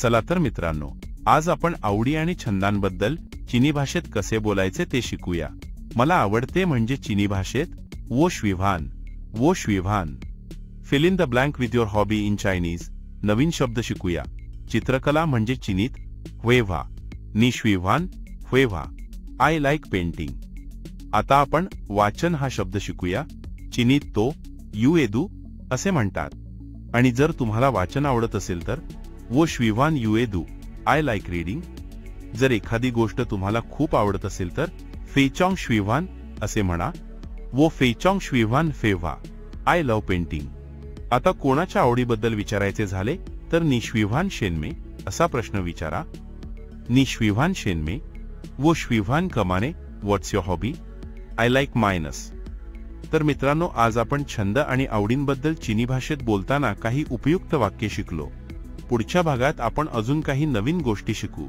चला तर मित्रांनो, आज आपण आवडी आणि छंदांबद्दल चीनी भाषेत कसे बोलायचे ते शिकूया। मला आवडते म्हणजे चीनी भाषेत वो श्विव्हान। Fill in the blank with your hobby in Chinese. नवीन शब्द शिकूया। चित्रकला म्हणजे चीनीत हुएव्हा, नी श्विव्हान हुएव्हा। I like painting. आता आपण वाचन हा शब्द शिकूया। चीनीत तो युएदू असे म्हणतात। आणि जर तुम्हाला वाचन आवडत असेल तर वो श्विव्हान युएदू, आय लाईक रीडिंग। जर एखादी गोष्ट तुम्हाला खूप आवडत असेल तर फेचॉंग श्विव्हान असे म्हणा। वो फेचॉंग श्विव्हान फेव्हा, आय लव्ह पेंटिंग। आता कोणाच्या आवडीबद्दल विचारायचे झाले तर नी श्विव्हान शेनमे असा प्रश्न विचारा। नी श्विव्हान शेनमे, वो श्विव्हान कमाने, what's your hobby, I like minus. तर मित्रांनो, आज आपण छंद आणि आवडींबद्दल चीनी भाषेत बोलताना काही उपयुक्त वाक्ये शिकलो। पुढच्या भागात आपण अजून काही नवीन गोष्टी शिकू।